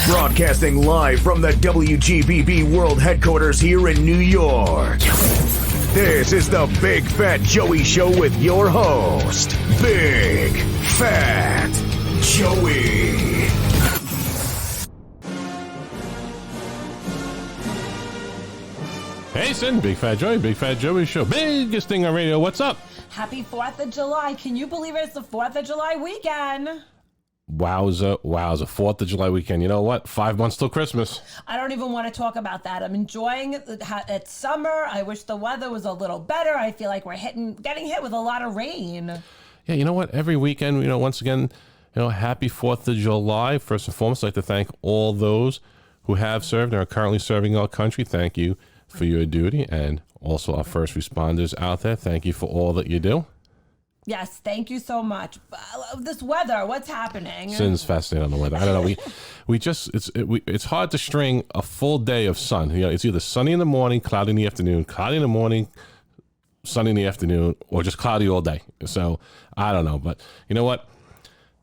Broadcasting live from the WGBB World Headquarters here in New York. This is the Big Fat Joey Show with your host, Big Fat Joey. Hey, Sin, Big Fat Joey, Big Fat Joey Show. Biggest thing on radio. What's up? Happy 4th of July. Can you believe it's the 4th of July weekend? Wowza, 4th of July weekend. You know what? 5 months till Christmas. I don't even want to talk about that. I'm enjoying it. It's summer. I wish the weather was a little better. I feel like we're getting hit with a lot of rain. Yeah, you know what? Every weekend, once again, happy 4th of July. First and foremost, I'd like to thank all those who have served and are currently serving our country. Thank you for your duty. And also our first responders out there. Thank you for all that you do. Yes, thank you so much. This weather, what's happening? Sin's fascinated on the weather. I don't know. It's hard to string a full day of sun. It's either sunny in the morning, cloudy in the afternoon, cloudy in the morning, sunny in the afternoon, or just cloudy all day. So I don't know. But you know what?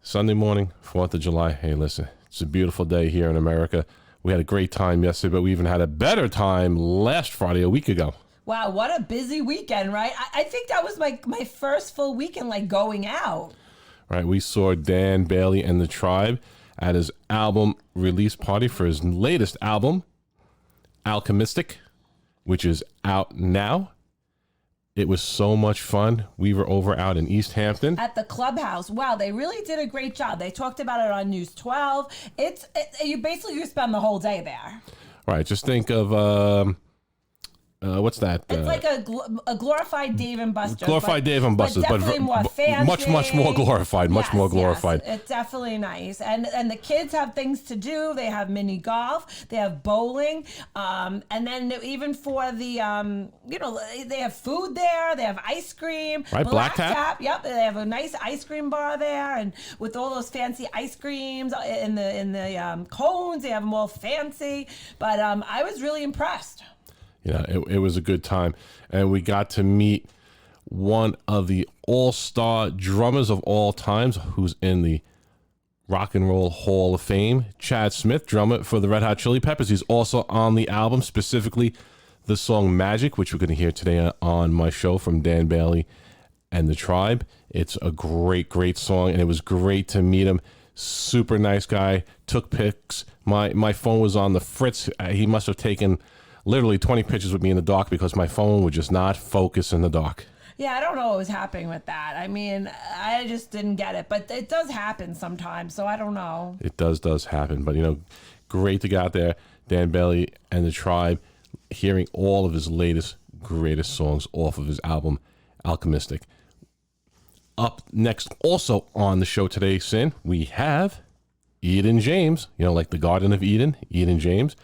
Sunday morning, 4th of July. Hey, listen, it's a beautiful day here in America. We had a great time yesterday, but we even had a better time last Friday, a week ago. Wow, what a busy weekend, right? I think that was my first full weekend, going out. Right, we saw Dan Bailey and the Tribe at his album release party for his latest album, ALCHEMYSTIC, which is out now. It was so much fun. We were over out in East Hampton. At the clubhouse. Wow, they really did a great job. They talked about it on News 12. You spend the whole day there. Right, just think of... what's that? It's like a glorified Dave and Buster's. Glorified Dave and Buster's, but more fancy. much more glorified. Much more glorified. Yes, it's definitely nice. And the kids have things to do. They have mini golf. They have bowling. And then even for the, they have food there. They have ice cream. Right, Black Tap. Yep, they have a nice ice cream bar there, and with all those fancy ice creams in the cones, they have them all fancy. But I was really impressed. It was a good time. And we got to meet one of the all-star drummers of all times who's in the Rock and Roll Hall of Fame, Chad Smith, drummer for the Red Hot Chili Peppers. He's also on the album, specifically the song Magic, which we're going to hear today on my show from Dan Bailey and the Tribe. It's a great, great song, and it was great to meet him. Super nice guy. Took pics. My phone was on the fritz. He must have taken... literally 20 pictures with me in the dark because my phone would just not focus in the dark. Yeah, I don't know what was happening with that. I mean, I just didn't get it. But it does happen sometimes, so I don't know. It does happen. But, great to get out there. Dan Bailey and the Tribe, hearing all of his latest, greatest songs off of his album, ALCHEMYSTIC. Up next, also on the show today, Sin, we have Eden James. Like the Garden of Eden, Eden James.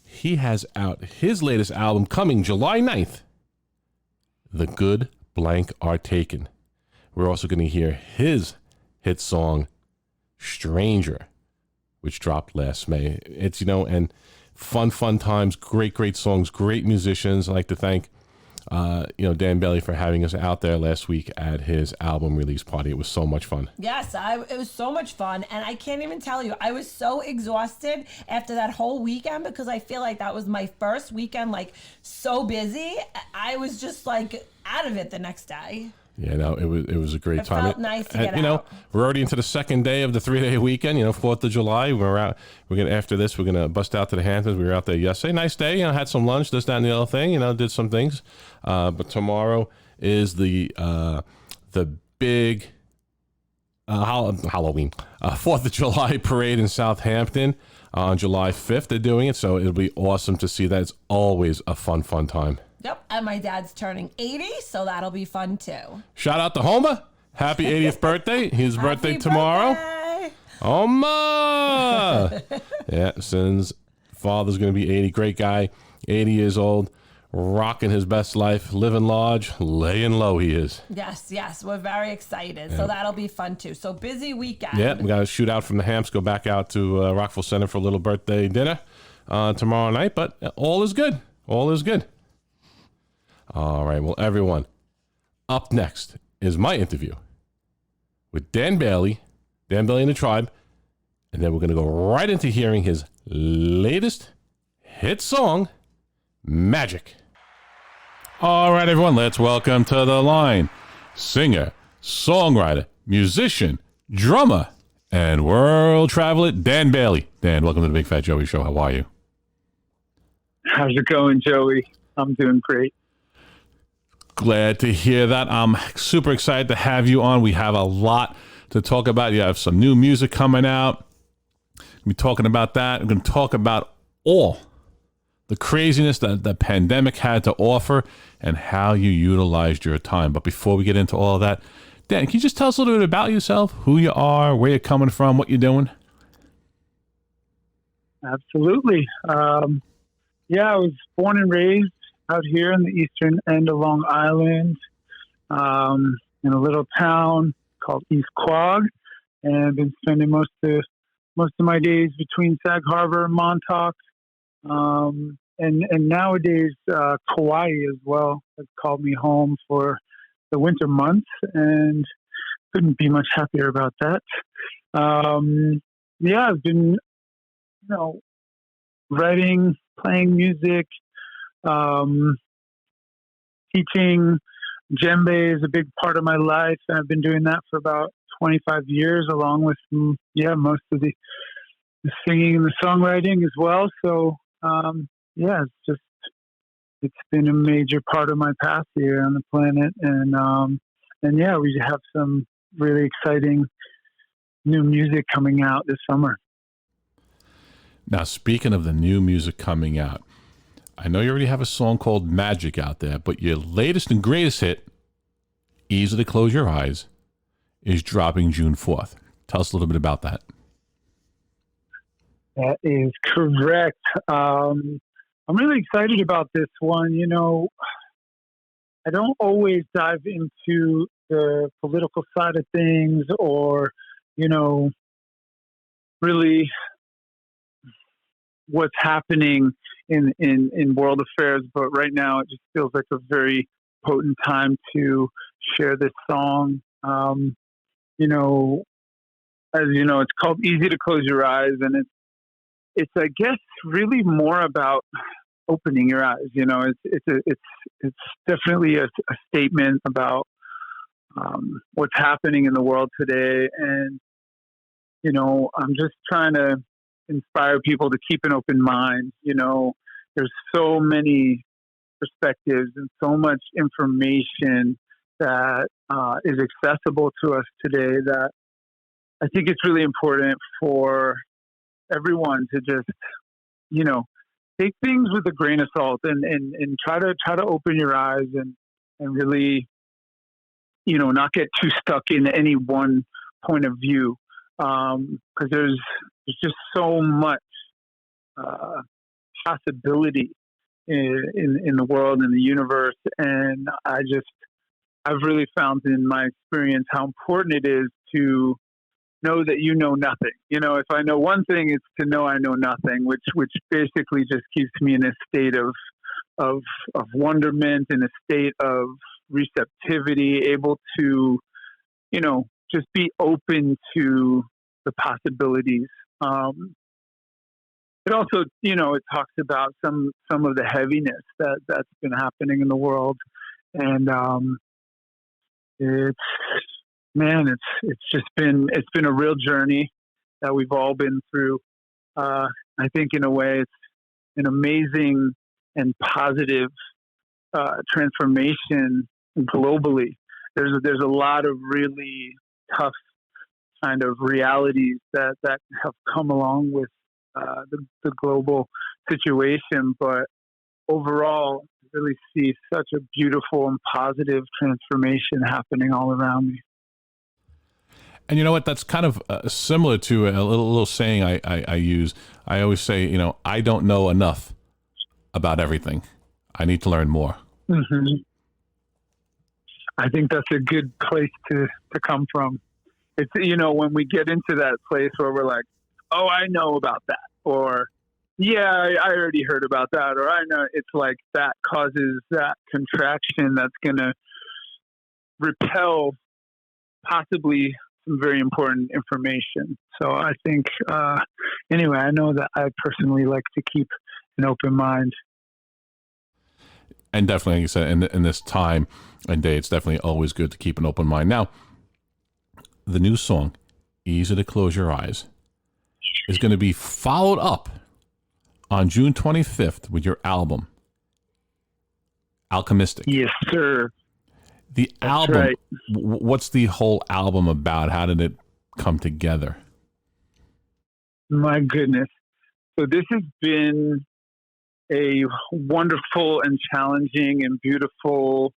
He has out his latest album coming July 9th. The Good Blank Are Taken. We're also going to hear his hit song, Stranger, which dropped last May. It's, and fun times, great songs, great musicians. I'd like to thank, Dan Bailey for having us out there last week at his album release party. It was so much fun. Yes, it was so much fun. And I can't even tell you, I was so exhausted after that whole weekend because I feel like that was my first weekend, so busy. I was just out of it the next day. Yeah, no, it was a great time. It felt nice to get out. We're already into the second day of the 3-day weekend. 4th of July. We're out. After this, we're gonna bust out to the Hamptons. We were out there yesterday. Nice day. Had some lunch, this, that, and the other thing. Did some things. But tomorrow is the big Halloween 4th of July parade in Southampton on July 5th. They're doing it, so it'll be awesome to see that. It's always a fun time. Yep, and my dad's turning 80, so that'll be fun too. Shout out to Homer. Happy 80th birthday. His birthday tomorrow. Homer! Yeah, Sin's father's going to be 80. Great guy, 80 years old, rocking his best life, living large, laying low he is. Yes, we're very excited. Yeah. So that'll be fun too. So busy weekend. Yeah, we got to shoot out from the Hamps, go back out to Rockville Center for a little birthday dinner tomorrow night, but all is good. All is good. All right, well, everyone, up next is my interview with Dan Bailey and the Tribe, And then we're going to go right into hearing his latest hit song, Magic. All right, everyone, let's welcome to the line singer, songwriter, musician, drummer, and world traveler, Dan Bailey. Dan, welcome to the Big Fat Joey Show. How are you? How's it going, Joey? I'm doing great. Glad to hear that. I'm super excited to have you on. We have a lot to talk about. You have some new music coming out. We're talking about that. We're going to talk about all the craziness that the pandemic had to offer and how you utilized your time. But before we get into all of that, Dan, can you just tell us a little bit about yourself, who you are, where you're coming from, what you're doing? Absolutely. Yeah, I was born and raised out here in the eastern end of Long Island, in a little town called East Quogue, and I've been spending most of my days between Sag Harbor and Montauk, and nowadays Kauai as well has called me home for the winter months, and couldn't be much happier about that. Yeah, I've been, writing, playing music. Teaching djembe is a big part of my life, and I've been doing that for about 25 years, along with most of the singing and the songwriting as well. So it's been a major part of my path here on the planet, and yeah, we have some really exciting new music coming out this summer. Now, speaking of the new music coming out, I know you already have a song called Magic out there, but your latest and greatest hit, Easy to Close Your Eyes, is dropping June 4th. Tell us a little bit about that. That is correct. I'm really excited about this one. I don't always dive into the political side of things or, really what's happening in world affairs, but right now it just feels like a very potent time to share this song. As you know, it's called Easy to Close Your Eyes, and it's I guess really more about opening your eyes. It's definitely a statement about what's happening in the world today, and I'm just trying to inspire people to keep an open mind. There's so many perspectives and so much information that is accessible to us today that I think it's really important for everyone to just, take things with a grain of salt and try to open your eyes and really, not get too stuck in any one point of view. Because there's just so much possibility in the world, in the universe, and I've really found in my experience how important it is to know that you know nothing. If I know one thing, it's to know I know nothing, which basically just keeps me in a state of wonderment, in a state of receptivity, able to, just be open to the possibilities. It also, it talks about some of the heaviness that's been happening in the world, and it's been a real journey that we've all been through. I think in a way it's an amazing and positive transformation globally. There's a lot of really tough kind of realities that have come along with the global situation, but overall, I really see such a beautiful and positive transformation happening all around me. And you know what? That's kind of similar to a little saying I use. I always say, I don't know enough about everything. I need to learn more. Mm-hmm. I think that's a good place to come from. It's, when we get into that place where we're like, oh, I know about that, or yeah, I already heard about that, or I know, it's like that causes that contraction that's going to repel possibly some very important information. So I think, anyway, I know that I personally like to keep an open mind. And definitely, like you said, in this time and day, it's definitely always good to keep an open mind. Now, the new song, Easy to Close Your Eyes, is going to be followed up on June 25th with your album, ALCHEMYSTIC. Yes, sir. The That's album, right. What's the whole album about? How did it come together? My goodness. So this has been a wonderful and challenging and beautiful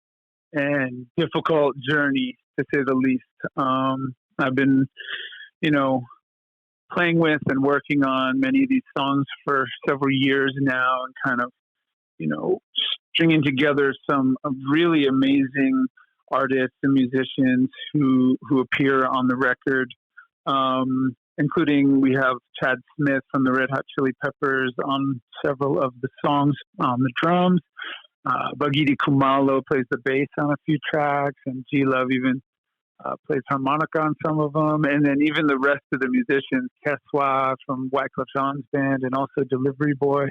and difficult journey, to say the least. I've been, playing with and working on many of these songs for several years now, and kind of, stringing together some really amazing artists and musicians who appear on the record. Including, we have Chad Smith from the Red Hot Chili Peppers on several of the songs on the drums. Bagidi Kumalo plays the bass on a few tracks, and G Love even plays harmonica on some of them. And then even the rest of the musicians, Keswa from Wyclef Jean's band, and also Delivery Boy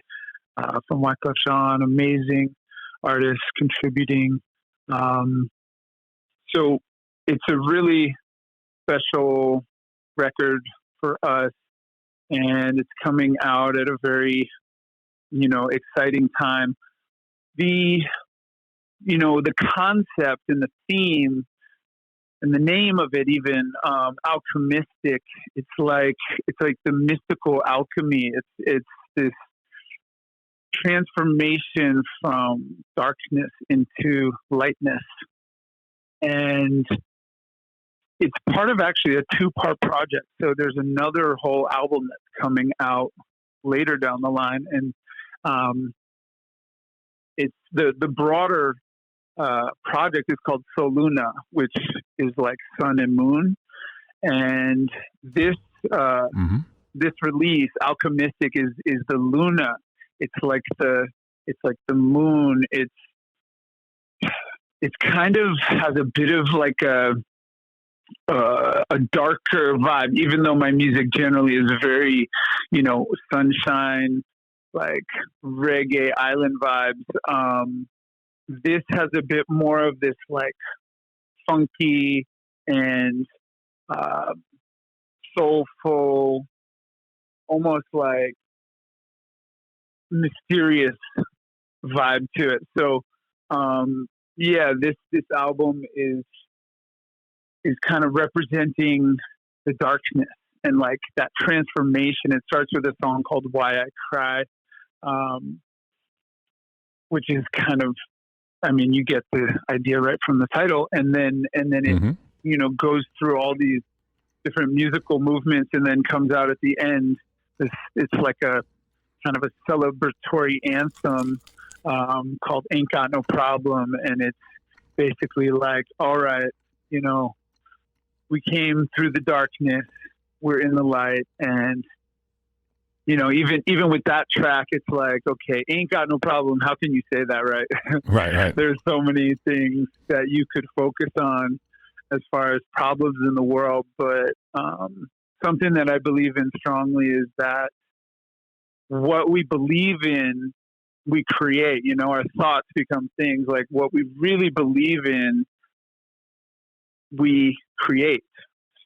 from Wyclef Jean, amazing artists contributing. So it's a really special record for us, and it's coming out at a very, exciting time. The concept and the theme and the name of it, even alchemistic, it's like the mystical alchemy. It's this transformation from darkness into lightness, and it's part of actually a 2-part project. So there's another whole album that's coming out later down the line, and it's the broader project is called Soluna, which is like sun and moon. And this this release, Alchemistic, is the Luna. It's like the moon. It's kind of has a bit of like a darker vibe, even though my music generally is very, sunshine, like reggae island vibes. This has a bit more of this like funky and soulful, almost like mysterious vibe to it. So this album is kind of representing the darkness and like that transformation. It starts with a song called Why I Cry, which is kind of, you get the idea right from the title, and then it goes through all these different musical movements, and then comes out at the end. It's like a kind of a celebratory anthem called Ain't Got No Problem, and it's basically like, all right, we came through the darkness, we're in the light, and even with that track, it's like, okay, ain't got no problem. How can you say that, right? Right. There's so many things that you could focus on as far as problems in the world, but something that I believe in strongly is that what we believe in, we create. Our thoughts become things. Like what we really believe in, we create.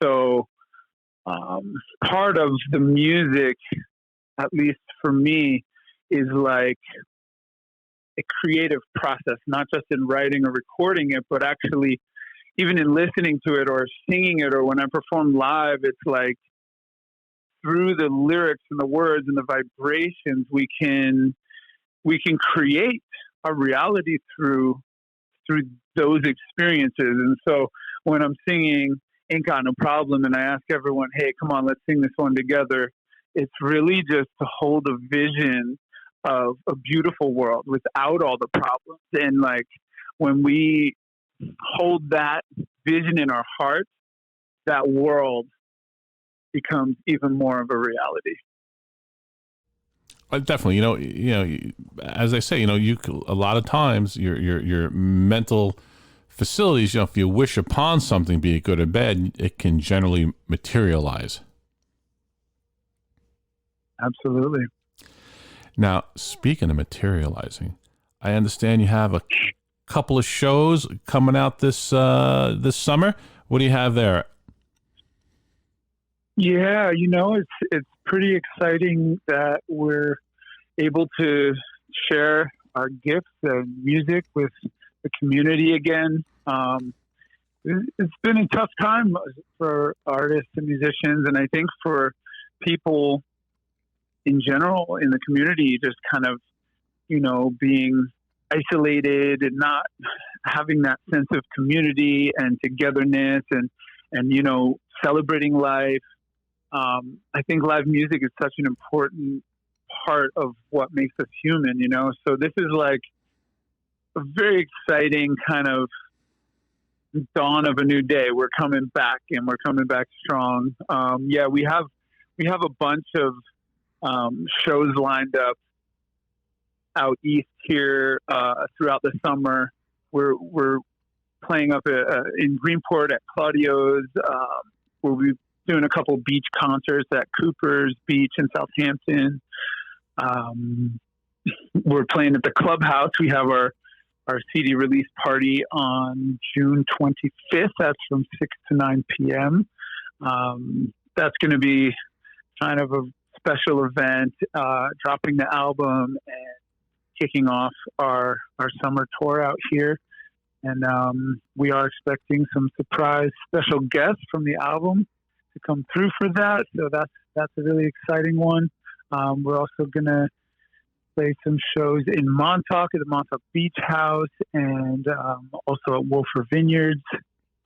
So part of the music, at least for me, is like a creative process, not just in writing or recording it, but actually even in listening to it or singing it, or when I perform live, it's like through the lyrics and the words and the vibrations, we can create a reality through those experiences. And so when I'm singing Ain't Got No Problem, and I ask everyone, hey, come on, let's sing this one together, it's really just to hold a vision of a beautiful world without all the problems. And like when we hold that vision in our hearts, that world becomes even more of a reality. Definitely, as I say, a lot of times your mental facilities, if you wish upon something, be it good or bad, it can generally materialize. Absolutely. Now, speaking of materializing, I understand you have a couple of shows coming out this summer. What do you have there? Yeah, it's pretty exciting that we're able to share our gifts and music with the community again. It's been a tough time for artists and musicians, and I think for people in general in the community, just kind of, being isolated and not having that sense of community and togetherness and celebrating life. I think live music is such an important part of what makes us human, So this is like a very exciting kind of dawn of a new day. We're coming back and we're coming back strong. We have a bunch of shows lined up out east here throughout the summer. We're playing up in Greenport at Claudio's. We'll be doing a couple beach concerts at Cooper's Beach in Southampton. We're playing at the Clubhouse. We have our CD release party on June 25th. That's from 6 to 9 p.m. That's going to be kind of a special event, dropping the album and kicking off our summer tour out here. And we are expecting some surprise special guests from the album to come through for that. So that's a really exciting one. We're also going to play some shows in Montauk at the Montauk Beach House and also at Wolfer Vineyards.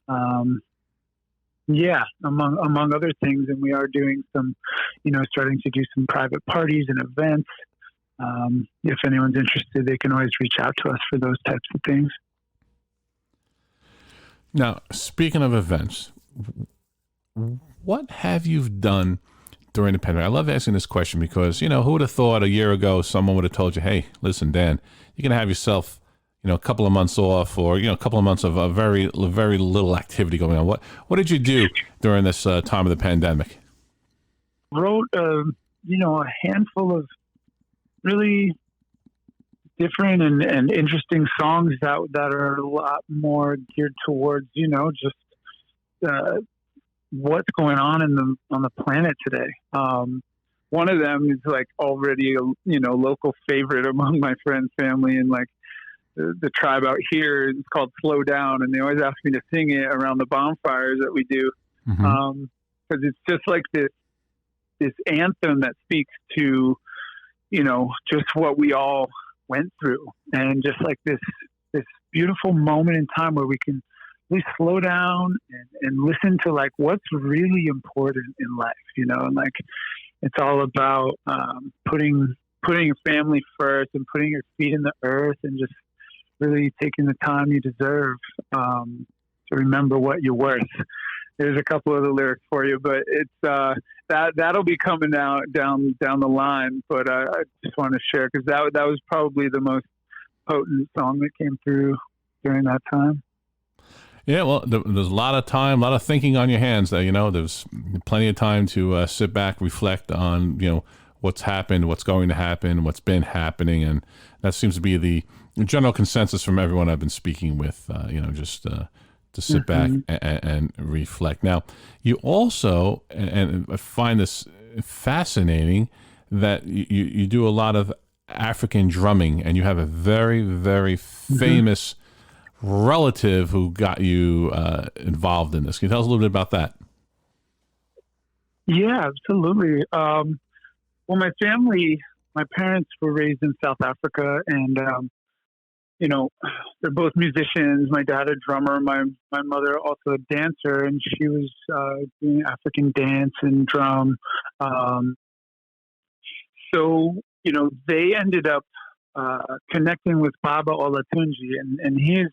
Among other things. And we are doing some, starting to do some private parties and events. If anyone's interested, they can always reach out to us for those types of things. Now, speaking of events, what have you done during the pandemic? I love asking this question because, who would have thought a year ago someone would have told you, hey, listen, Dan, you can have yourself, a couple of months off or, a couple of months of a very, very little activity going on. What did you do during this time of the pandemic? Wrote, a handful of really different and interesting songs that are a lot more geared towards, just what's going on the planet today. One of them is like already a local favorite among my friends, family, and like the tribe out here. It's called "Slow Down," and they always ask me to sing it around the bonfires that we do, because it's just like this anthem that speaks to just what we all went through, and just like this beautiful moment in time where we can really slow down and listen to like what's really important in life, and like it's all about putting your family first and putting your feet in the earth and just really taking the time you deserve to remember what you're worth. There's a couple of the lyrics for you, but it's that'll be coming out down the line. But I just want to share because that was probably the most potent song that came through during that time. Yeah, well, there's a lot of time, a lot of thinking on your hands there. There's plenty of time to sit back, reflect on, what's happened, what's going to happen, what's been happening. And that seems to be the general consensus from everyone I've been speaking with, just to sit back and reflect. Now, you also, and I find this fascinating, that you do a lot of African drumming, and you have a very, very famous relative who got you involved in this. Can you tell us a little bit about that? Yeah, absolutely. Well, my parents were raised in South Africa, and they're both musicians. My dad a drummer, my mother also a dancer, and she was doing African dance and drum. So they ended up connecting with Baba Olatunji, and he's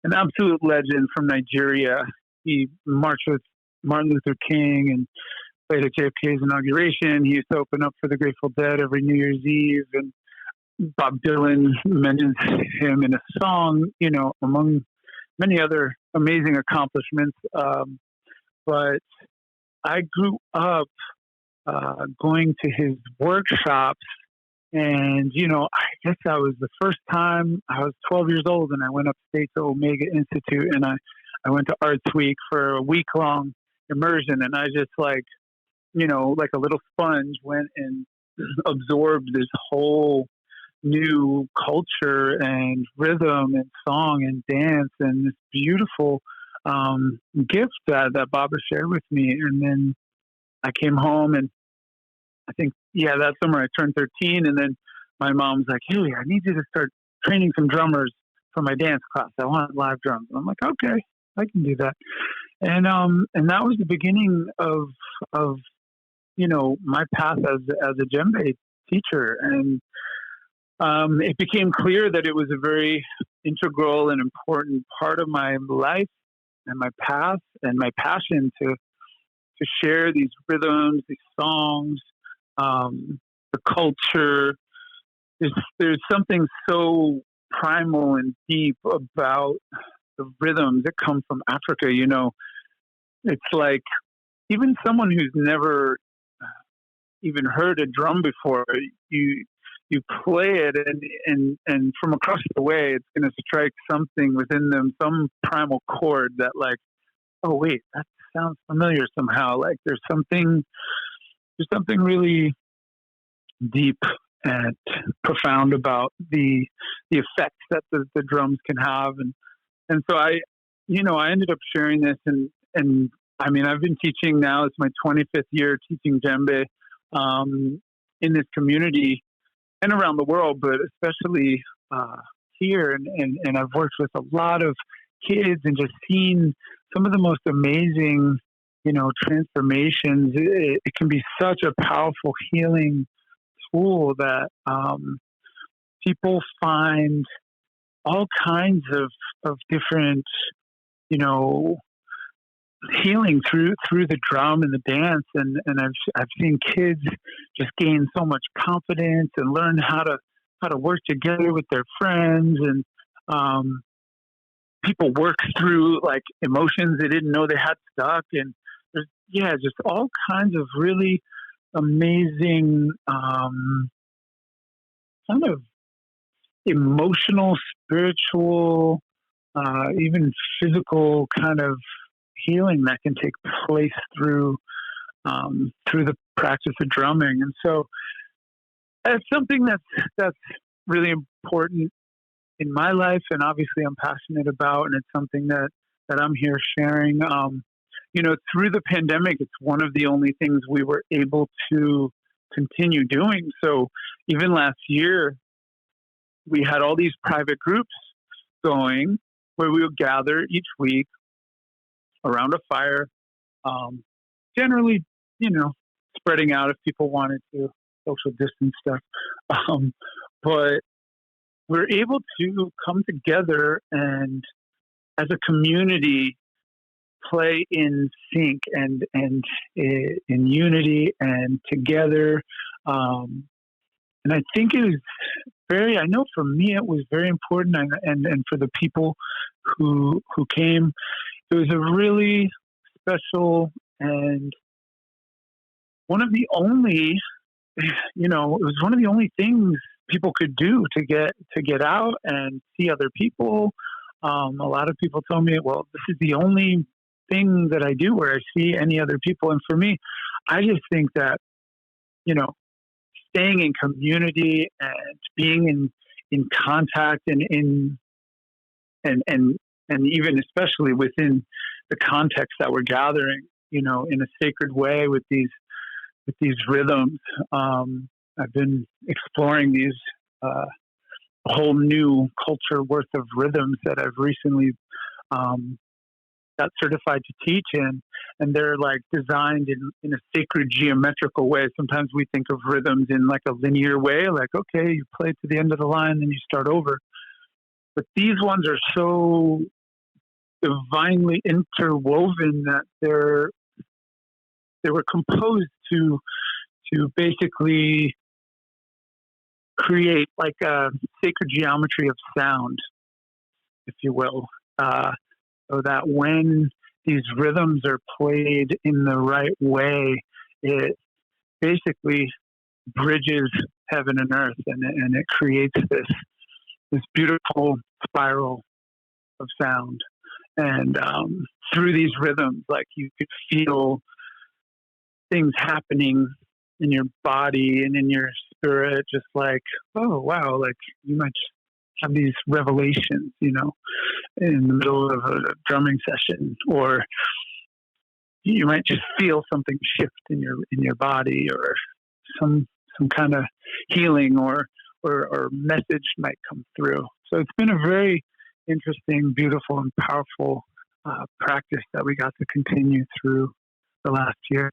an absolute legend from Nigeria. He marched with Martin Luther King and played at JFK's inauguration. He used to open up for the Grateful Dead every New Year's Eve, and Bob Dylan mentions him in a song, among many other amazing accomplishments. But I grew up going to his workshops. And, I guess that was the first time. I was 12 years old, and I went upstate to Omega Institute, and I went to Arts Week for a week-long immersion. And I just like a little sponge went and absorbed this whole new culture and rhythm and song and dance and this beautiful gift that Baba shared with me. And then I came home, and I think, that summer I turned 13, and then my mom's like, "Hey, I need you to start training some drummers for my dance class. I want live drums." And I'm like, "Okay, I can do that." And that was the beginning of my path as a djembe teacher. And it became clear that it was a very integral and important part of my life and my path and my passion to share these rhythms, these songs, the culture. There's something so primal and deep about the rhythms that come from Africa. It's like even someone who's never even heard a drum before, you play it, and from across the way, it's going to strike something within them, some primal chord that like, oh wait, that sounds familiar somehow. Like there's something really deep and profound about the effects that the drums can have. And so I ended up sharing this, and I mean, I've been teaching now, it's my 25th year teaching djembe in this community and around the world, but especially here. And I've worked with a lot of kids and just seen some of the most amazing, transformations. It can be such a powerful healing tool that people find all kinds of different, healing through the drum and the dance. And I've seen kids just gain so much confidence and learn how to work together with their friends. And people work through like emotions they didn't know they had stuck. And there's, just all kinds of really amazing kind of emotional, spiritual, even physical kind of healing that can take place through the practice of drumming. And so that's something that's really important in my life, and obviously I'm passionate about, and it's something that I'm here sharing. Through the pandemic, it's one of the only things we were able to continue doing. So even last year, we had all these private groups going where we would gather each week around a fire, generally, spreading out if people wanted to, social distance stuff. But we're able to come together and as a community play in sync and in unity and together. And I think it was I know for me, it was very important. And for the people who came, it was a really special and one of the only, it was one of the only things people could do to get out and see other people. A lot of people told me, well, this is the only thing that I do where I see any other people. And for me, I just think that, staying in community and being in contact and even especially within the context that we're gathering, in a sacred way with these rhythms. I've been exploring these a whole new culture worth of rhythms that I've recently got certified to teach in, and they're like designed in a sacred geometrical way. Sometimes we think of rhythms in like a linear way, like, okay, you play to the end of the line, then you start over. But these ones are so divinely interwoven that they were composed to basically create like a sacred geometry of sound, if you will. so that when these rhythms are played in the right way, it basically bridges heaven and earth, and it creates this beautiful spiral of sound. And through these rhythms, like, you could feel things happening in your body and in your spirit, just like, oh wow, like you might have these revelations, you know, in the middle of a drumming session, or you might just feel something shift in your body, or some kind of healing or message might come through. So it's been a very interesting, beautiful, and powerful practice that we got to continue through the last year.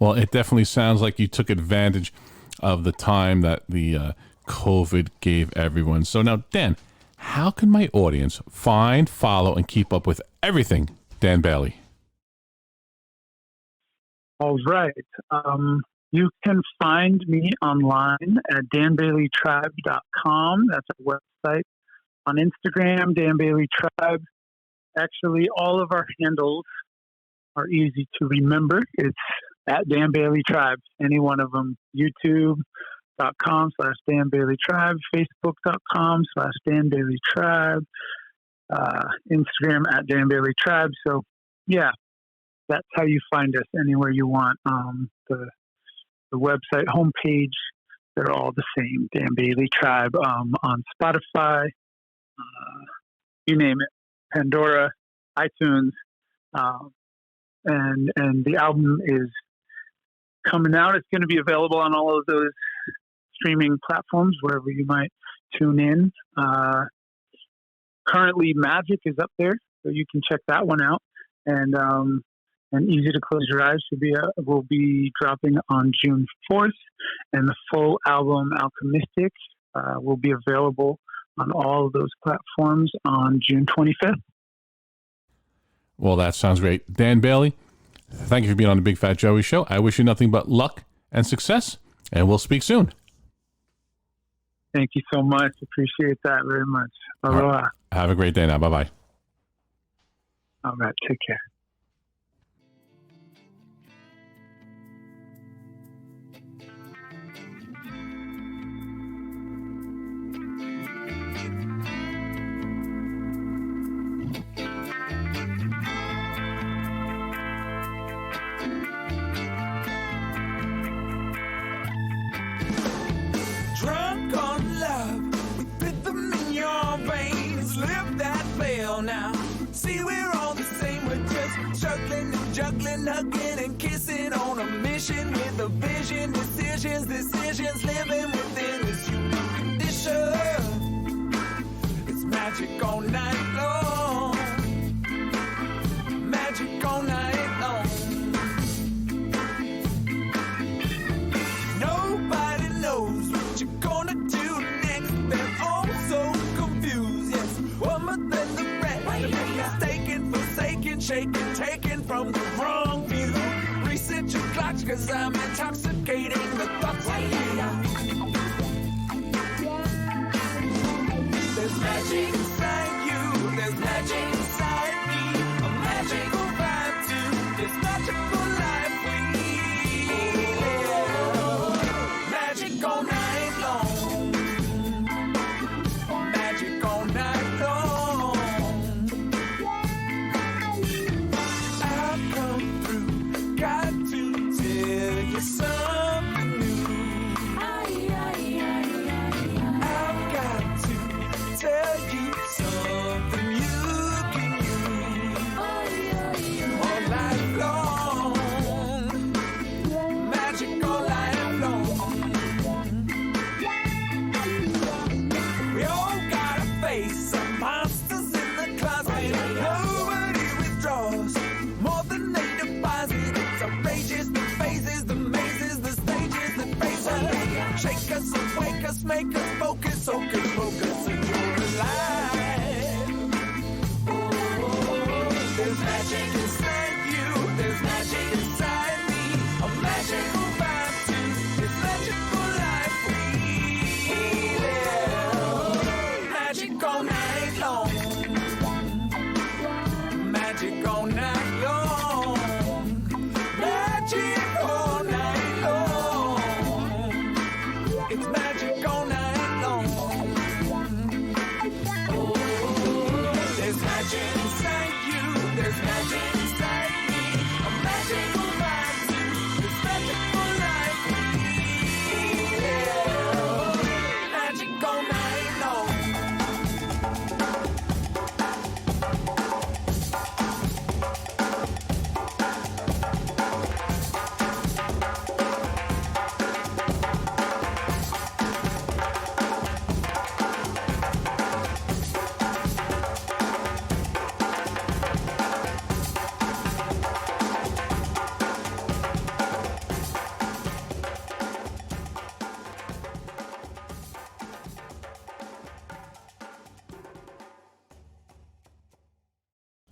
Well, it definitely sounds like you took advantage of the time that the COVID gave everyone. So now, Dan, how can my audience find, follow, and keep up with everything Dan Bailey? All right. You can find me online at danbaileytribe.com. That's our website. On Instagram, Dan Bailey Tribe. Actually, all of our handles are easy to remember. It's at Dan Bailey Tribe, any one of them. YouTube.com/Dan Bailey Tribe, Facebook.com/Dan Bailey Tribe, Instagram at Dan Bailey Tribe. So, yeah, that's how you find us anywhere you want. The website homepage, they're all the same. Dan Bailey Tribe on Spotify, you name it, Pandora, iTunes, and the album is coming out. It's going to be available on all of those streaming platforms, wherever you might tune in. Currently, Magic is up there, so you can check that one out. And Easy to Close Your Eyes will be dropping on June 4th, and the full album ALCHEMYSTIC will be available on all of those platforms on June 25th. Well, that sounds great. Dan Bailey, thank you for being on the Big Fat Joey Show. I wish you nothing but luck and success, and we'll speak soon. Thank you so much. Appreciate that very much. Aloha. Right. Have a great day now. Bye-bye. All right. Take care. Drunk on love, with rhythm in your veins. Live that bell now. See, we're all the same. We're just juggling and juggling, hugging and kissing on a mission with a vision. Decisions living within this human condition. It's magic all night long. Magic all night long. Nobody knows what you're gonna do next. They're all so confused. Yes, one more than the rest. Mistaken, forsaken, shaken, taken from the wrong view. Reset your clocks, 'cause I'm intoxicating the thoughts of you. There's magic inside you. There's magic inside me. A magical vibe to this magical life we live. Magic all night long. Magic all night long. I've come through, got to tell you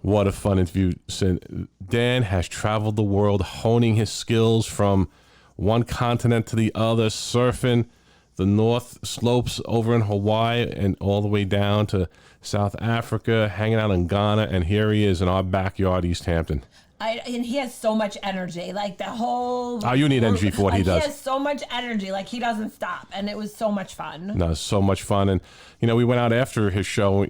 What a fun interview. Dan has traveled the world, honing his skills from one continent to the other, surfing the North Slopes over in Hawaii and all the way down to South Africa, hanging out in Ghana, and here he is in our backyard, East Hampton. And he has so much energy, like the whole. Oh, you need energy for what he does. He has so much energy, like he doesn't stop, and it was so much fun. No, so much fun, and we went out after his show.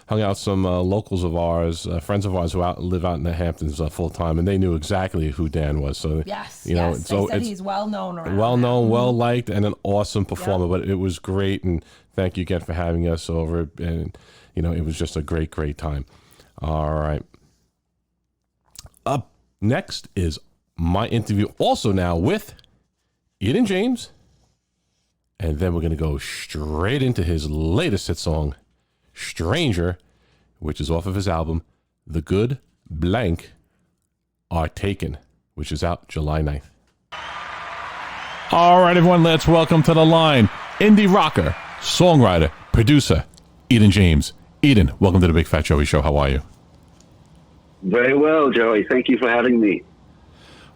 Hung out some locals of ours, friends of ours who live out in the Hamptons full time, and they knew exactly who Dan was. So yes, so they said he's well known around. Well known, well liked, and an awesome performer. Yep. But it was great, and thank you again for having us over. And it was just a great time. All right. Up next is my interview, also now with Eden James. And then we're going to go straight into his latest hit song, Stranger, which is off of his album, The Good Blank Are Taken, which is out July 9th. All right, everyone, let's welcome to the line indie rocker, songwriter, producer, Eden James. Eden, welcome to the Big Fat Joey Show. How are you? Very well, Joey. Thank you for having me.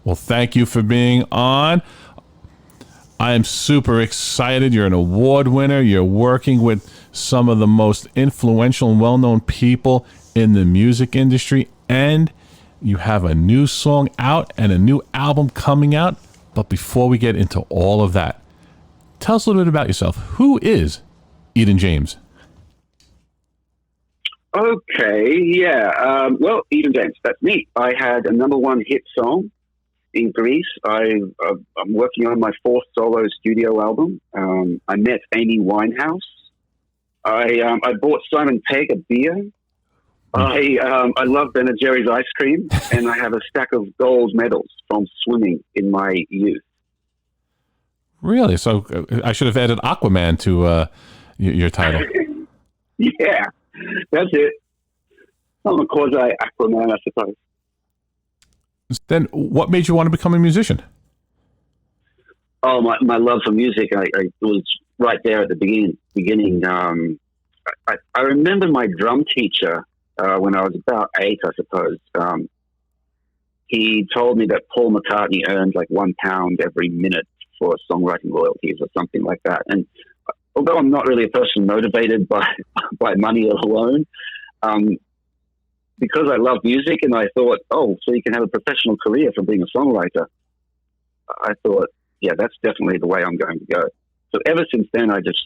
Well, thank you for being on. I am super excited. You're an award winner. You're working with some of the most influential and well-known people in the music industry, and you have a new song out and a new album coming out. But before we get into all of that, tell us a little bit about yourself. Who is Eden James? Okay, yeah. Well, Eden James, that's me. I had a #1 hit song in Greece. I'm working on my 4th solo studio album. I met Amy Winehouse. I bought Simon Pegg a beer. I love Ben & Jerry's ice cream, and I have a stack of gold medals from swimming in my youth. Really? So I should have added Aquaman to your title. Yeah. That's it. I'm a quasi-Aquaman, I suppose. Then what made you want to become a musician? Oh, my love for music, I was right there at the beginning. I remember my drum teacher, when I was about 8, I suppose. He told me that Paul McCartney earned like £1 every minute for songwriting royalties or something like that. And although I'm not really a person motivated by money alone, because I love music and I thought, so you can have a professional career from being a songwriter, I thought, yeah, that's definitely the way I'm going to go. So ever since then, I just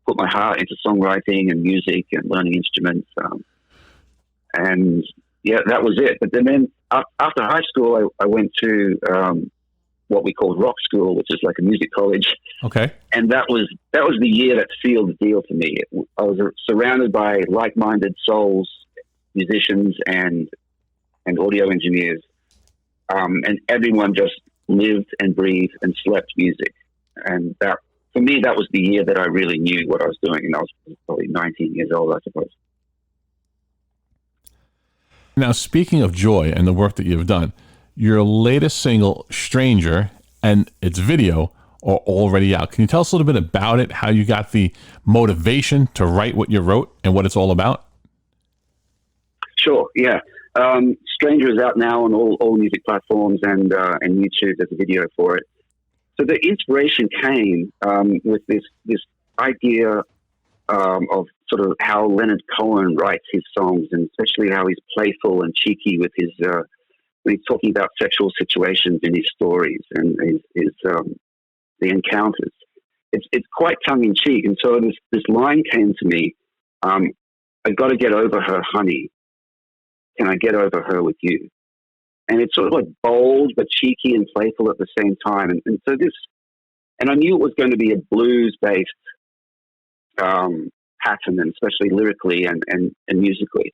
put my heart into songwriting and music and learning instruments. And yeah, that was it. But then after high school, I went to what we called rock school, which is like a music college. Okay. And that was the year that sealed the deal for me. I was surrounded by like-minded souls, musicians and audio engineers. And everyone just lived and breathed and slept music. And that, for me, that was the year that I really knew what I was doing. And I was probably 19 years old, I suppose. Now, speaking of joy and the work that you've done, your latest single, Stranger, and its video are already out. Can you tell us a little bit about it, how you got the motivation to write what you wrote and what it's all about? Sure, yeah. Stranger is out now on all music platforms and YouTube. There's a video for it. So the inspiration came with this idea of sort of how Leonard Cohen writes his songs, and especially how he's playful and cheeky with his when he's talking about sexual situations in his stories and his the encounters. It's quite tongue in cheek, and so this line came to me: "I got to get over her, honey. Can I get over her with you?" And it's sort of like bold but cheeky and playful at the same time. And so this, and I knew it was going to be a blues-based pattern, and especially lyrically and musically.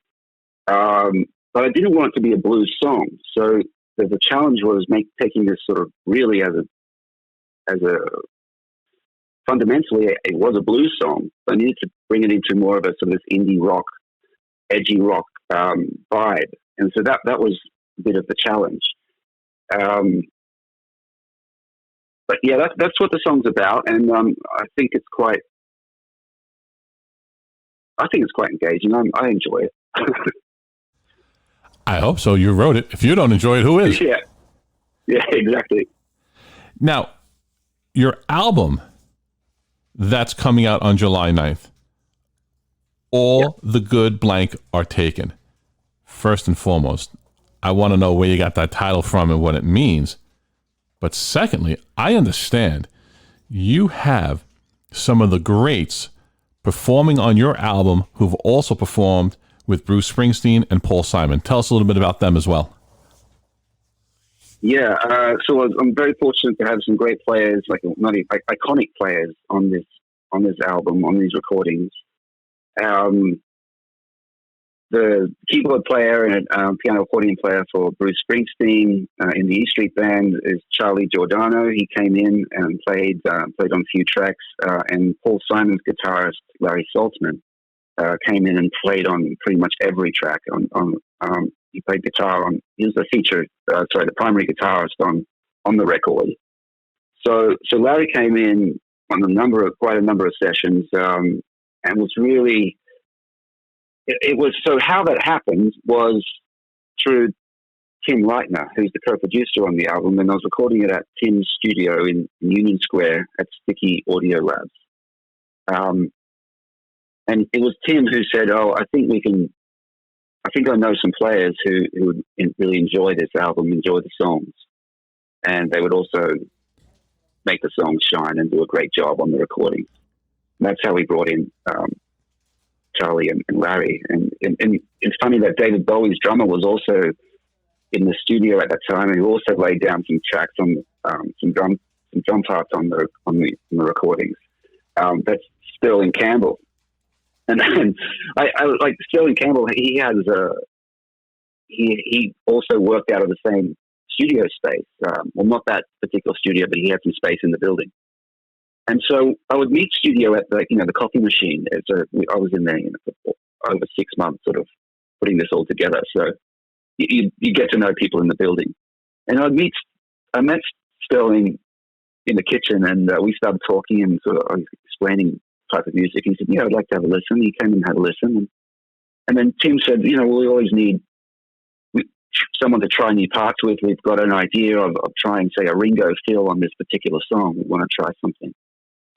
But I didn't want it to be a blues song. So the challenge was taking this sort of really as a fundamentally it was a blues song. So I needed to bring it into more of a sort of indie rock, edgy rock vibe. And so that was a bit of the challenge. But yeah, that's what the song's about, and I think it's quite engaging. I enjoy it. I hope so. You wrote it. If you don't enjoy it, who is? Yeah, exactly. Now, your album that's coming out on July 9th, All the Good Blank Are Taken. First and foremost, I want to know where you got that title from and what it means. But secondly, I understand you have some of the greats performing on your album who've also performed with Bruce Springsteen and Paul Simon. Tell us a little bit about them as well. Yeah, so I'm very fortunate to have some great players, like iconic players on this album, on these recordings. The keyboard player and piano accordion player for Bruce Springsteen in the E Street Band is Charlie Giordano. He came in and played on a few tracks, and Paul Simon's guitarist Larry Saltzman came in and played on pretty much every track. He played guitar on. He was the primary guitarist on the record. So Larry came in on quite a number of sessions, and was really. It was so how that happened was through Tim Leitner, who's the co-producer on the album, and I was recording it at Tim's studio in Union Square at Sticky Audio Labs. And it was Tim who said, "Oh, I think I know some players who would really enjoy this album, enjoy the songs, and they would also make the songs shine and do a great job on the recording." And that's how we brought in Charlie and Larry. And it's funny that David Bowie's drummer was also in the studio at that time, and he also laid down some tracks on some drum parts on the recordings. That's Sterling Campbell. And I like Sterling Campbell. He also worked out of the same studio space. Well, not that particular studio, but he had some space in the building. And so I would meet studio at the coffee machine. I was in there for over 6 months, sort of putting this all together. So you get to know people in the building. And I met Sterling in the kitchen, and we started talking and sort of explaining type of music. He said, "Yeah, I'd like to have a listen." He came and had a listen, and then Tim said, "We always need someone to try new parts with. We've got an idea of trying, say, a Ringo feel on this particular song. We want to try something."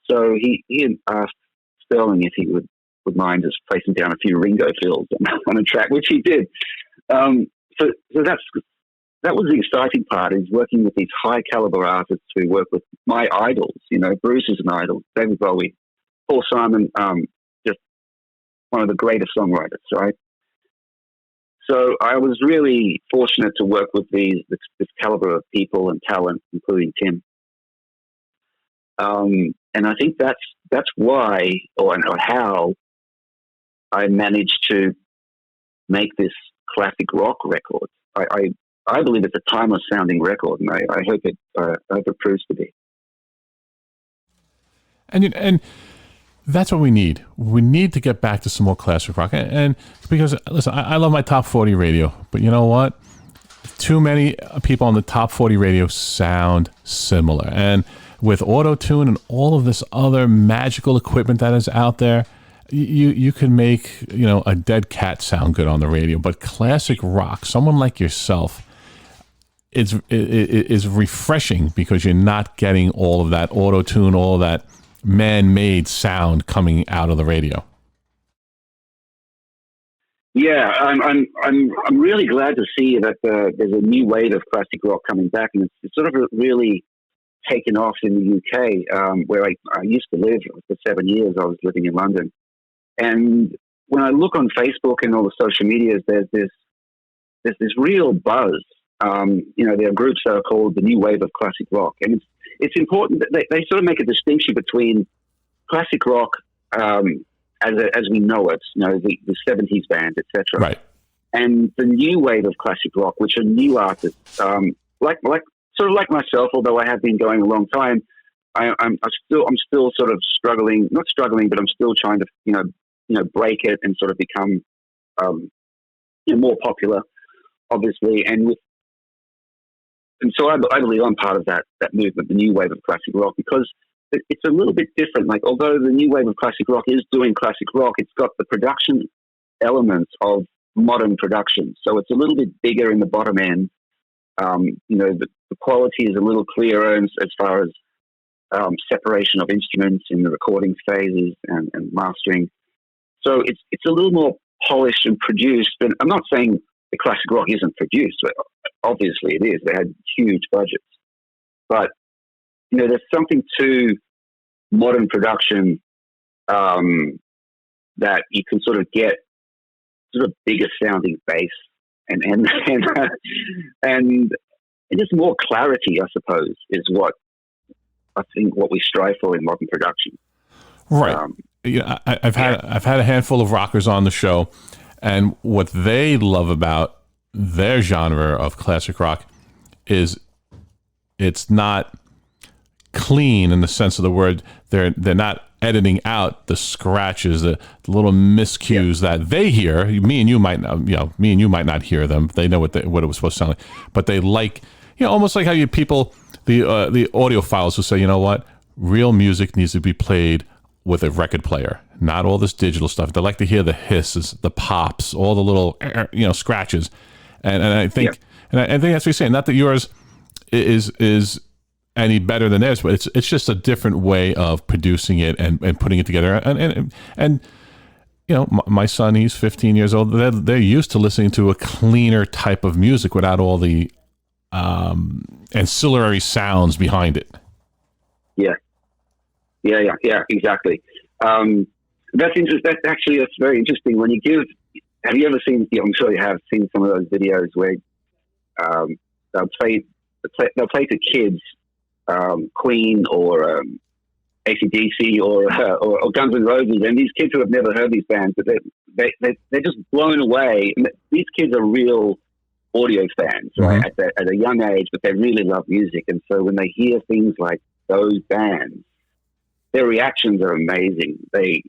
So he asked Sterling if he would mind just placing down a few Ringo fills on a track, which he did. So that was the exciting part, is working with these high caliber artists who work with my idols. Bruce is an idol, David Bowie, Paul Simon, just one of the greatest songwriters, right? So I was really fortunate to work with this caliber of people and talent, including Tim. And I think that's why or how I managed to make this classic rock record. I believe it's a timeless sounding record, and I hope it proves to be. And that's what we need. We need to get back to some more classic rock. And because, listen, I love my top 40 radio, but you know what? Too many people on the top 40 radio sound similar. And with auto-tune and all of this other magical equipment that is out there, you can make, a dead cat sound good on the radio. But classic rock, someone like yourself, is refreshing because you're not getting all of that auto-tune, all of that man-made sound coming out of the radio. Yeah, I'm really glad to see that there's a new wave of classic rock coming back, and it's sort of really taken off in the UK, where I used to live for 7 years. I was living in London, and when I look on Facebook and all the social medias, there's this real buzz. There are groups that are called the new wave of classic rock, and it's important that they sort of make a distinction between classic rock as we know it, the 70s bands, etc. Right. And the new wave of classic rock, which are new artists, like myself, although I have been going a long time. I'm still sort of struggling, not struggling, but I'm still trying to break it and sort of become more popular, obviously. And so I believe I'm part of that movement, the new wave of classic rock, because it's a little bit different. Like, although the new wave of classic rock is doing classic rock, it's got the production elements of modern production. So it's a little bit bigger in the bottom end. The quality is a little clearer as far as separation of instruments in the recording phases and mastering. So it's a little more polished and produced. But I'm not saying the classic rock isn't produced. Obviously it is. They had huge budgets. But, there's something to modern production that you can sort of get sort of bigger sounding bass and just more clarity, I suppose, is what I think what we strive for in modern production. Right. I've had a handful of rockers on the show, and what they love about their genre of classic rock is it's not clean in the sense of the word. They're not editing out the scratches, the little miscues that they hear. Me and you might not hear them. They know what it was supposed to sound like, but they like, almost like how the audiophiles who say, you know what, real music needs to be played with a record player, not all this digital stuff. They like to hear the hisses, the pops, all the little, scratches. And I think, and I think that's what you're saying. Not that yours is any better than theirs, but it's just a different way of producing it and putting it together. And my son, he's 15 years old. They're used to listening to a cleaner type of music without all the ancillary sounds behind it. Yeah, exactly. That's interesting. That's very interesting. When you have you ever seen? I'm sure you have seen some of those videos where they'll play to kids Queen or AC/DC or Guns N' Roses, and these kids who have never heard these bands, but they're just blown away. And these kids are real audio fans, right? Mm-hmm. At a young age, but they really love music, and so when they hear things like those bands, their reactions are amazing. They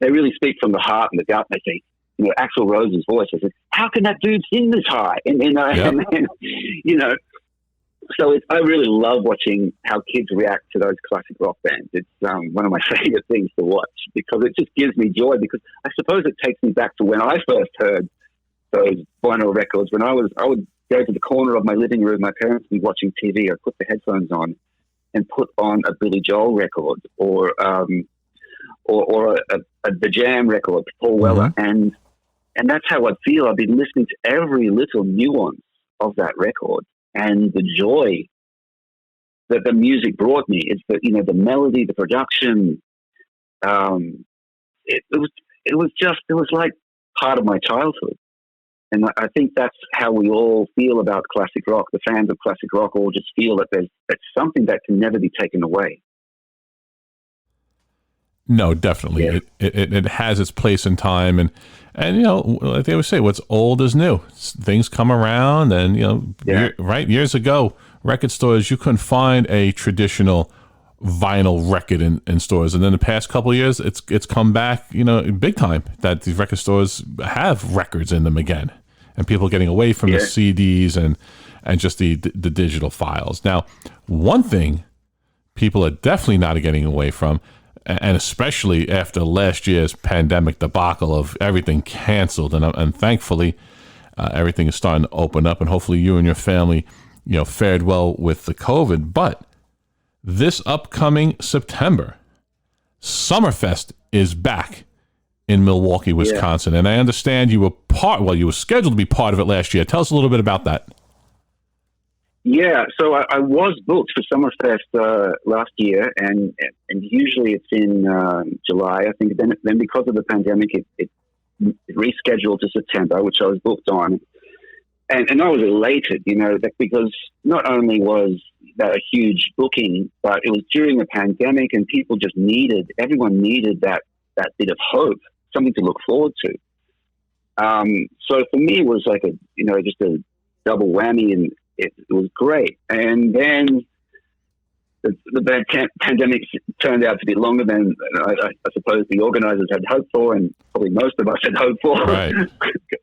really speak from the heart and the gut. They say, Axl Rose's voice. I said, how can that dude sing this high? And so I really love watching how kids react to those classic rock bands. It's one of my favorite things to watch because it just gives me joy. Because I suppose it takes me back to when I first heard those vinyl records. When I would go to the corner of my living room, my parents would be watching TV. I'd put the headphones on and put on a Billy Joel record or the Jam record, Paul Weller, and that's how I'd feel. I'd be listening to every little nuance of that record, and the joy that the music brought me is that the melody, the production. It was like part of my childhood. And I think that's how we all feel about classic rock. The fans of classic rock all just feel that there's something that can never be taken away. No, definitely. Yeah. It has its place in time. And like they always say, what's old is new. Things come around. And, years ago, record stores, you couldn't find a traditional vinyl record in stores, and then the past couple of years it's come back big time that these record stores have records in them again, and people are getting away from the CDs and just the digital files. Now, one thing people are definitely not getting away from, and especially after last year's pandemic debacle of everything canceled, and thankfully everything is starting to open up, and hopefully you and your family fared well with the COVID. But this upcoming September, Summerfest is back in Milwaukee, Wisconsin. And I understand you were you were scheduled to be part of it last year. Tell us a little bit about that. Yeah, so I was booked for Summerfest last year, and usually it's in July. I think then because of the pandemic, it rescheduled to September, which I was booked on. And I was elated, because not only was that a huge booking, but it was during a pandemic, and everyone needed that bit of hope, something to look forward to. So for me, it was like just a double whammy, and it was great. And then the pandemic turned out to be longer than I suppose the organizers had hoped for, and probably most of us had hoped for. Right.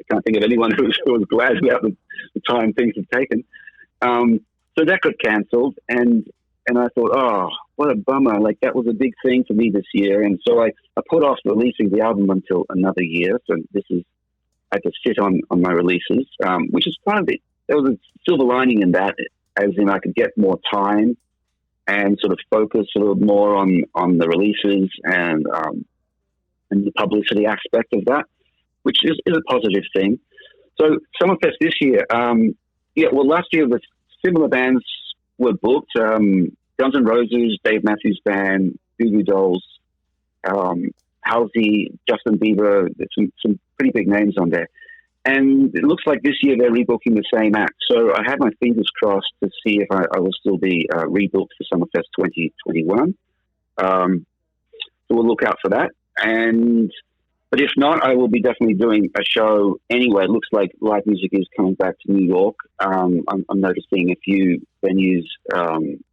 Can't think of anyone who was glad about the time things have taken. So that got cancelled, and I thought, oh, what a bummer! Like that was a big thing for me this year, and so I put off releasing the album until another year. So this is had to sit on my releases, which is part of it. There was a silver lining in that, as in I could get more time and sort of focus a little more on the releases and the publicity aspect of that, which is a positive thing. So Summerfest this year, last year the similar bands were booked. Guns N' Roses, Dave Matthews Band, Goo Goo Dolls, Halsey, Justin Bieber, some pretty big names on there. And it looks like this year they're rebooking the same act. So I had my fingers crossed to see if I will still be rebooked for Summerfest 2021. So we'll look out for that. But if not, I will be definitely doing a show anyway. It looks like live music is coming back to New York. I'm noticing a few venues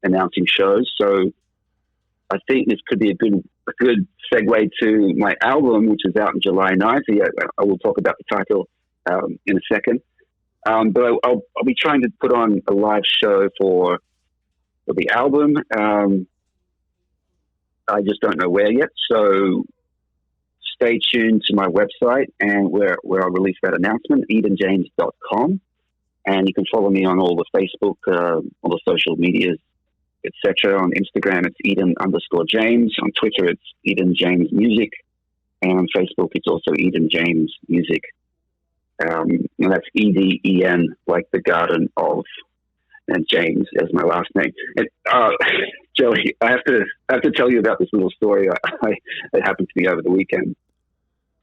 announcing shows. So I think this could be a good segue to my album, which is out on July 9th. Yeah, I will talk about the title in a second. But I'll be trying to put on a live show for the album. I just don't know where yet. So stay tuned to my website and where I'll release that announcement, EdenJames.com. And you can follow me on all the Facebook, all the social medias, etc. On Instagram, it's Eden_James. On Twitter, it's Eden James Music. And on Facebook, it's also Eden James Music. And that's EDEN, like the Garden of, and James as my last name. And, Joey, I have to tell you about this little story that happened to me over the weekend.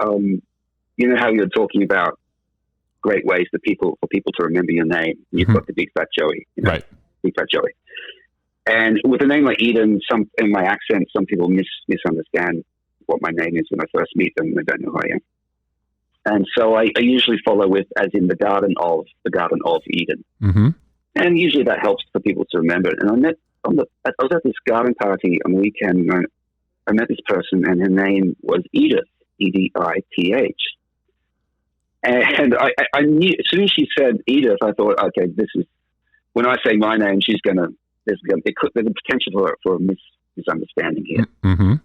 You know how you're talking about great ways for people to remember your name. You've got the Big Fat Joey, right? Big Fat Joey. And with a name like Eden, in my accent, some people misunderstand what my name is when I first meet them. They don't know who I am. And so I usually follow with, as in the Garden of Eden. Mm-hmm. And usually that helps for people to remember it. And I was at this garden party on the weekend, and I met this person, and her name was Edith, Edith. And I knew, as soon as she said Edith, I thought, okay, this is, when I say my name, there's a potential for a misunderstanding here. Mm-hmm.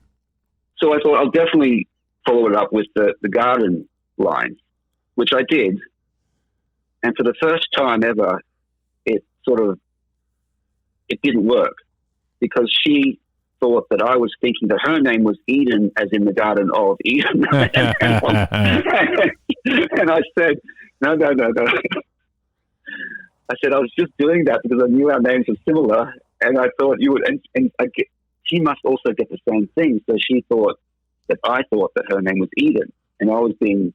So I thought I'll definitely follow it up with the garden line, which I did. And for the first time ever, it didn't work, because she thought that I was thinking that her name was Eden, as in the Garden of Eden. And I said, no. I said, I was just doing that because I knew our names were similar, and I thought you would, she must also get the same thing. So she thought that I thought that her name was Eden, and I was using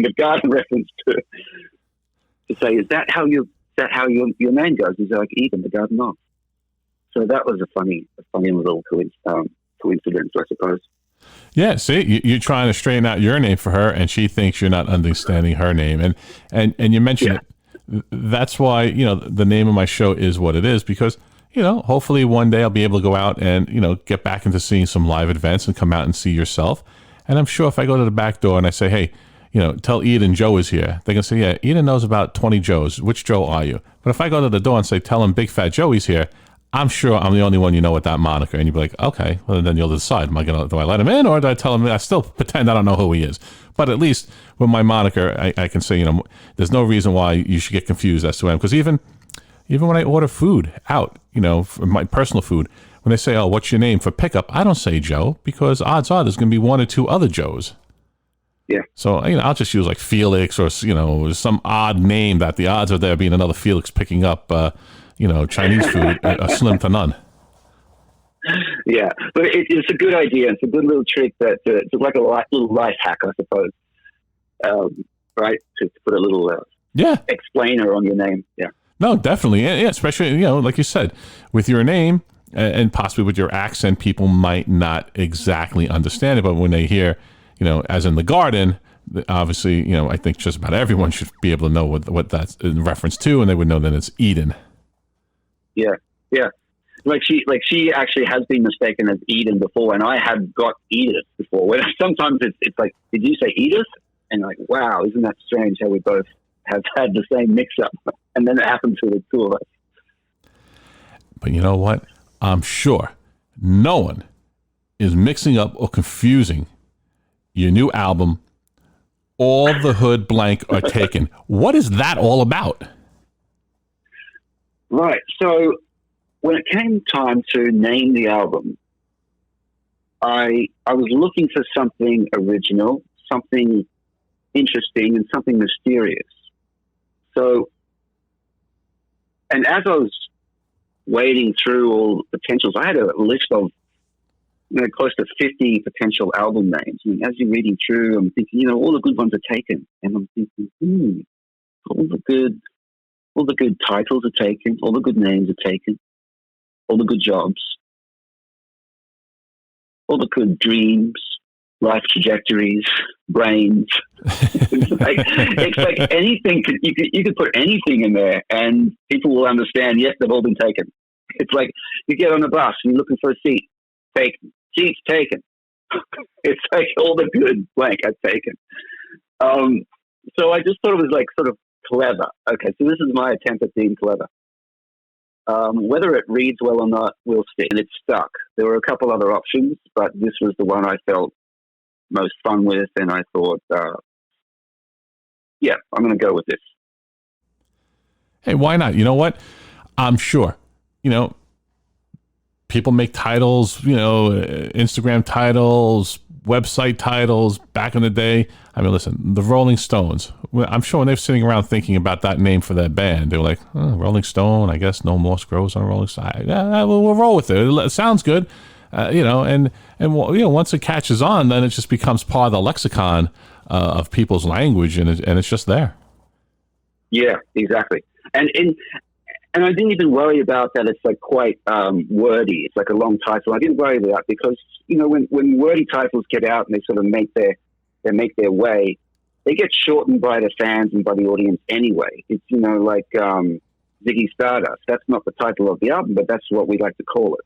the garden reference to say, is that how your name goes? Is it like Eden, the Garden of? So that was a funny little coincidence, I suppose. Yeah, see, you're trying to straighten out your name for her, and she thinks you're not understanding her name. And you mentioned it. That's why, the name of my show is what it is, because, hopefully one day I'll be able to go out and, get back into seeing some live events and come out and see yourself. And I'm sure if I go to the back door and I say, hey, tell Eden Joe is here, they can say, yeah, Eden knows about 20 Joes. Which Joe are you? But if I go to the door and say, tell him Big Fat Joey's here, I'm sure I'm the only one with that moniker. And you'll be like, okay, well, then you'll decide. Do I let him in, or do I tell him? I still pretend I don't know who he is. But at least with my moniker, I can say, there's no reason why you should get confused as to him. Because even when I order food out, for my personal food, when they say, oh, what's your name for pickup? I don't say Joe, because odds are there's going to be one or two other Joes. Yeah. So, I'll just use like Felix, or, some odd name that the odds of there being another Felix picking up, Chinese food are slim to none. Yeah, but it's a good idea. It's a good little trick that it's like a little life hack, I suppose. Right? To put a little explainer on your name. Yeah. No, definitely. Yeah, especially, like you said, with your name and possibly with your accent, people might not exactly understand it. But when they hear, as in the garden, obviously, I think just about everyone should be able to know what that's in reference to, and they would know that it's Eden. Yeah. Like she actually has been mistaken as Eden before, and I had got Edith before. When sometimes it's like, did you say Edith? And like, wow, isn't that strange how we both have had the same mix-up? And then it happened to the two of us. But you know what? I'm sure no one is mixing up or confusing your new album All the Hood blank are taken. What is that all about? Right. So when it came time to name the album, I was looking for something original, something interesting, and something mysterious. So, and as I was wading through all the potentials, I had a list of close to 50 potential album names. And as you're reading through, I'm thinking, all the good ones are taken. And I'm thinking, all the good titles are taken, all the good names are taken, all the good jobs, all the good dreams, life trajectories, brains. it's like anything. You could put anything in there, and people will understand. Yes, they've all been taken. It's like you get on a bus and you're looking for a seat, taken. Seats taken. It's like all the good blank I've taken. So I just thought it was like sort of clever. Okay, so this is my attempt at being clever. Whether it reads well or not, we'll see. And it stuck. There were a couple other options, but this was the one I felt most fun with, and I thought, yeah, I'm going to go with this. Hey, why not? You know what? I'm sure, people make titles, Instagram titles, website titles back in the day. I mean, listen, the Rolling Stones, I'm sure when they're sitting around thinking about that name for that band, they were like, Rolling Stone, I guess no moss grows on a Rolling Stone. Yeah, we'll roll with it. It sounds good. And once it catches on, then it just becomes part of the lexicon of people's language, and it's just there. Yeah, exactly. And I didn't even worry about that. It's like quite wordy. It's like a long title. I didn't worry about that because when wordy titles get out and they sort of make their way, they get shortened by the fans and by the audience anyway. It's like Ziggy Stardust. That's not the title of the album, but that's what we like to call it.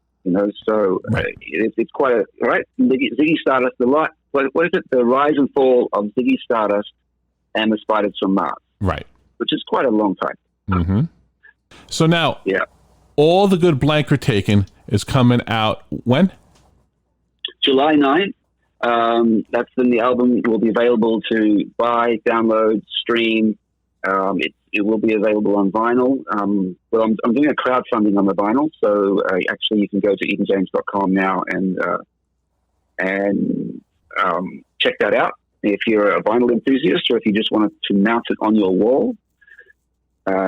So right. It's quite a right. Ziggy Stardust. What is it? The rise and fall of Ziggy Stardust and the Spiders from Mars. Right. Which is quite a long title. Mm-hmm. So now, yeah, All the Good Blank Are Taken is coming out when? July 9th. That's when the album will be available to buy, download, stream. It will be available on vinyl. Well, I'm doing a crowdfunding on the vinyl, so actually you can go to EdenJames.com now and check that out. If you're a vinyl enthusiast or if you just wanted to mount it on your wall,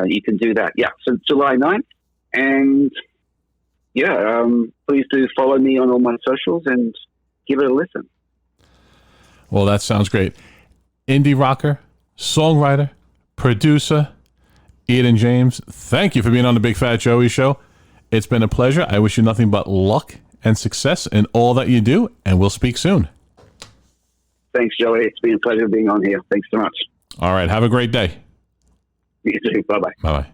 you can do that. Yeah, so July 9th. And yeah, please do follow me on all my socials and give it a listen. Well, that sounds great. Indie rocker, songwriter, producer, Eden James, thank you for being on the Big Fat Joey Show. It's been a pleasure. I wish you nothing but luck and success in all that you do, and we'll speak soon. Thanks, Joey. It's been a pleasure being on here. Thanks so much. All right. Have a great day. You too. Bye-bye. Bye-bye.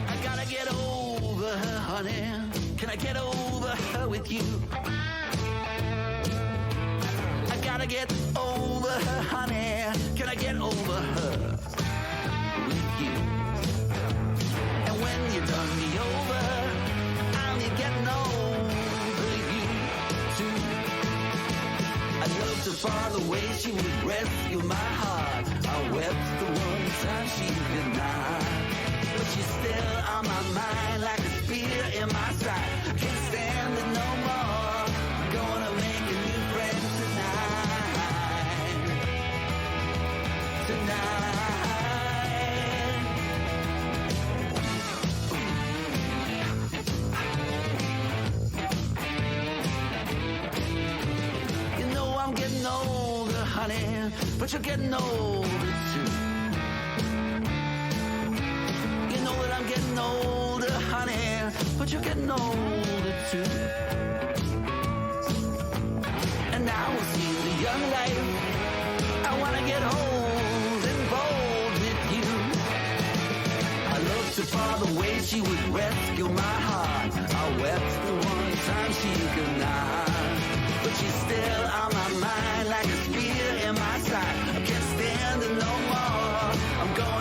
I gotta get over her, honey. Can I get over her with you? I gotta get over her, honey. Can I get over her with you? And when you done me over, I'll be getting over you too. I loved her for the way she would rescue my heart. I wept the one time she denied, but she's still on my mind like a spear in my side. Can't stand it no more. I'm gonna make a new friend tonight. You know I'm getting older, honey, but you're getting older too. You know that I'm getting older, honey, but you're getting older too. And now we'll see the young life. I wanna get old and bold with you. I loved her for the way she would rescue my heart. I wept the one time she could not, but she's still on my mind like a spear in my side. I can't stand it no more. I'm going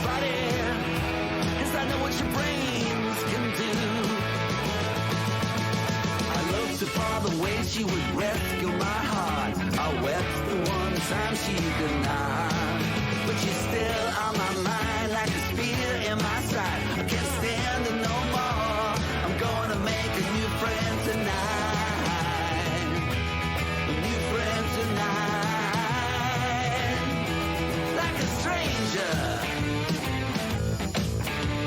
body, 'cause I know what your brains can do. I looked upon the way she would rescue my heart. I wept the one time she denied, but she's still on my mind like a spear in my side. I can't stand it no more. I'm gonna make a new friend tonight. A new friend tonight. Like a stranger.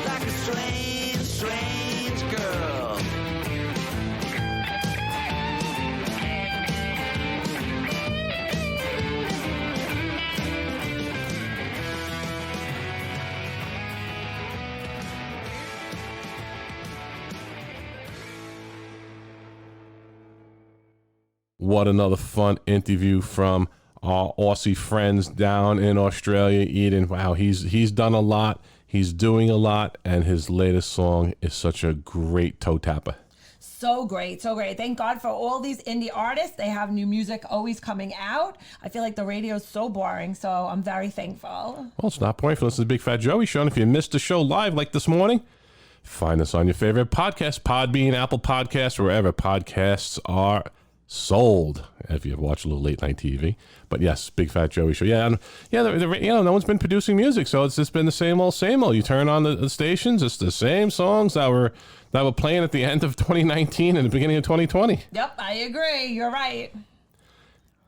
Like a strange, strange girl. What another fun interview from our Aussie friends down in Australia, Eden. Wow, he's done a lot. He's doing a lot, and his latest song is such a great toe tapper. So great, so great. Thank God for all these indie artists. They have new music always coming out. I feel like the radio is so boring, so I'm very thankful. Well, it's not boring for this is the Big Fat Joey Show. And if you missed the show live like this morning, find us on your favorite podcast, Podbean, Apple Podcasts, wherever podcasts are sold. If you've watched a little late night TV, but yes, Big Fat Joey Show. Yeah, and yeah. No one's been producing music, so it's just been the same old, same old. You turn on the stations, it's the same songs that were playing at the end of 2019 and the beginning of 2020. Yep, I agree. You're right.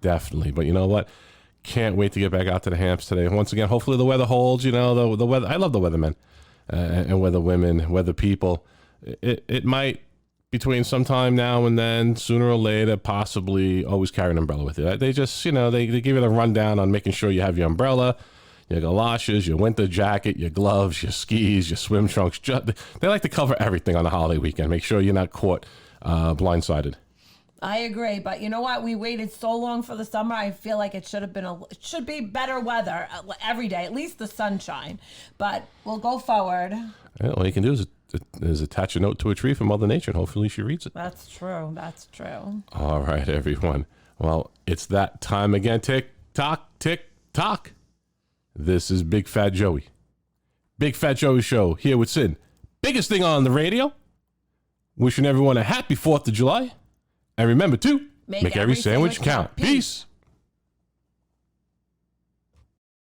Definitely, but you know what? Can't wait to get back out to the Hamps today. Once again, hopefully the weather holds. You know, the weather. I love the weathermen and weather women, weather people. It might. Between sometime now and then, sooner or later, possibly always carry an umbrella with you. They just, they give you the rundown on making sure you have your umbrella, your galoshes, your winter jacket, your gloves, your skis, your swim trunks. They like to cover everything on the holiday weekend. Make sure you're not caught blindsided. I agree, but you know what? We waited so long for the summer. I feel like it should be better weather every day, at least the sunshine. But we'll go forward. Yeah, all you can do is attach a note to a tree from Mother Nature, and hopefully she reads it. That's true. That's true. All right, everyone. Well, it's that time again. Tick tock, tick tock. This is Big Fat Joey. Big Fat Joey Show here with Sid. Biggest thing on the radio. Wishing everyone a happy 4th of July. And remember to make every sandwich count. Peace.